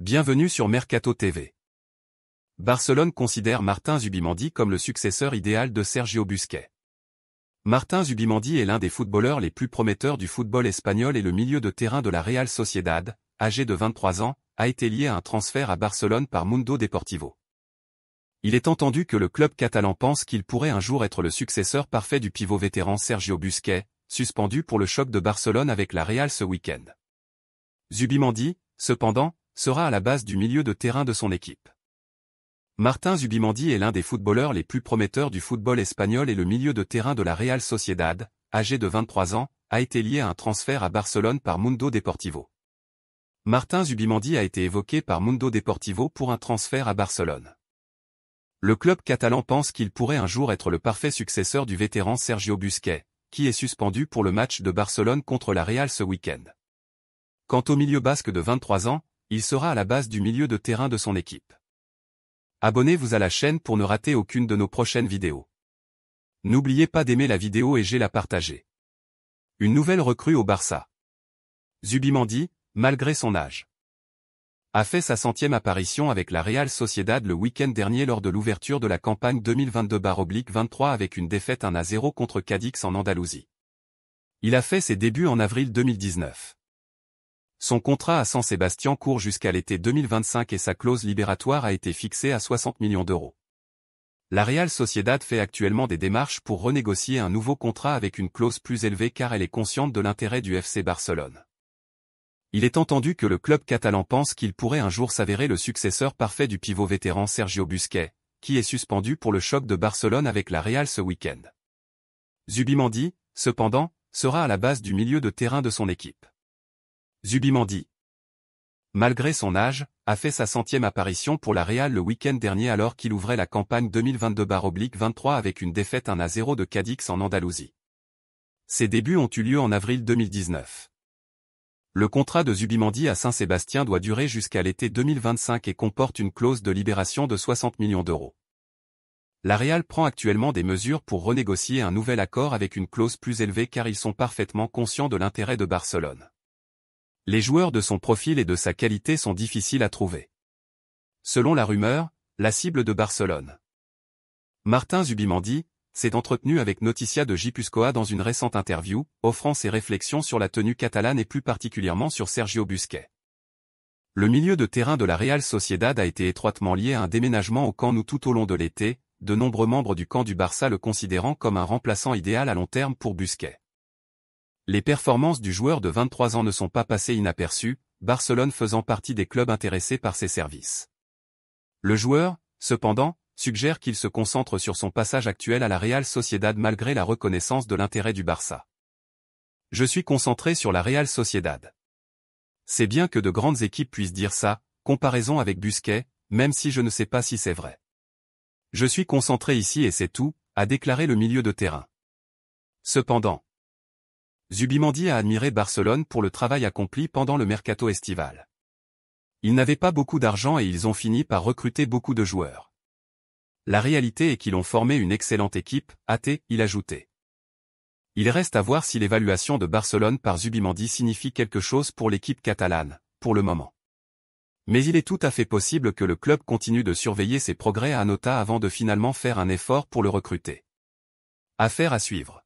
Bienvenue sur Mercato TV. Barcelone considère Martin Zubimendi comme le successeur idéal de Sergio Busquets. Martin Zubimendi est l'un des footballeurs les plus prometteurs du football espagnol et le milieu de terrain de la Real Sociedad, âgé de 23 ans, a été lié à un transfert à Barcelone par Mundo Deportivo. Il est entendu que le club catalan pense qu'il pourrait un jour être le successeur parfait du pivot vétéran Sergio Busquets, suspendu pour le choc de Barcelone avec la Real ce week-end. Zubimendi, cependant, sera à la base du milieu de terrain de son équipe. Martin Zubimendi est l'un des footballeurs les plus prometteurs du football espagnol et le milieu de terrain de la Real Sociedad, âgé de 23 ans, a été lié à un transfert à Barcelone par Mundo Deportivo. Martin Zubimendi a été évoqué par Mundo Deportivo pour un transfert à Barcelone. Le club catalan pense qu'il pourrait un jour être le parfait successeur du vétéran Sergio Busquets, qui est suspendu pour le match de Barcelone contre la Real ce week-end. Quant au milieu basque de 23 ans, il sera à la base du milieu de terrain de son équipe. Abonnez-vous à la chaîne pour ne rater aucune de nos prochaines vidéos. N'oubliez pas d'aimer la vidéo et la partager. Une nouvelle recrue au Barça. Zubimendi, malgré son âge, a fait sa 100e apparition avec la Real Sociedad le week-end dernier lors de l'ouverture de la campagne 2022/23 avec une défaite 1-0 contre Cadix en Andalousie. Il a fait ses débuts en avril 2019. Son contrat à San Sebastián court jusqu'à l'été 2025 et sa clause libératoire a été fixée à 60 millions d'euros. La Real Sociedad fait actuellement des démarches pour renégocier un nouveau contrat avec une clause plus élevée car elle est consciente de l'intérêt du FC Barcelone. Il est entendu que le club catalan pense qu'il pourrait un jour s'avérer le successeur parfait du pivot vétéran Sergio Busquets, qui est suspendu pour le choc de Barcelone avec la Real ce week-end. Zubimendi, cependant, sera à la base du milieu de terrain de son équipe. Zubimendi, malgré son âge, a fait sa 100e apparition pour la Real le week-end dernier alors qu'il ouvrait la campagne 2022/23 avec une défaite 1-0 de Cadix en Andalousie. Ses débuts ont eu lieu en avril 2019. Le contrat de Zubimendi à Saint-Sébastien doit durer jusqu'à l'été 2025 et comporte une clause de libération de 60 millions d'euros. La Real prend actuellement des mesures pour renégocier un nouvel accord avec une clause plus élevée car ils sont parfaitement conscients de l'intérêt de Barcelone. Les joueurs de son profil et de sa qualité sont difficiles à trouver. Selon la rumeur, la cible de Barcelone. Martin Zubimendi s'est entretenu avec Noticia de Guipúzcoa dans une récente interview, offrant ses réflexions sur la tenue catalane et plus particulièrement sur Sergio Busquets. Le milieu de terrain de la Real Sociedad a été étroitement lié à un déménagement au Camp Nou tout au long de l'été, de nombreux membres du camp du Barça le considérant comme un remplaçant idéal à long terme pour Busquets. Les performances du joueur de 23 ans ne sont pas passées inaperçues, Barcelone faisant partie des clubs intéressés par ses services. Le joueur, cependant, suggère qu'il se concentre sur son passage actuel à la Real Sociedad malgré la reconnaissance de l'intérêt du Barça. Je suis concentré sur la Real Sociedad. C'est bien que de grandes équipes puissent dire ça, comparaison avec Busquets, même si je ne sais pas si c'est vrai. Je suis concentré ici et c'est tout, a déclaré le milieu de terrain. Cependant, Zubimendi a admiré Barcelone pour le travail accompli pendant le mercato estival. Ils n'avaient pas beaucoup d'argent et ils ont fini par recruter beaucoup de joueurs. La réalité est qu'ils ont formé une excellente équipe, a-t-il ajouté. Il reste à voir si l'évaluation de Barcelone par Zubimendi signifie quelque chose pour l'équipe catalane, pour le moment. Mais il est tout à fait possible que le club continue de surveiller ses progrès à Nota avant de finalement faire un effort pour le recruter. Affaire à suivre.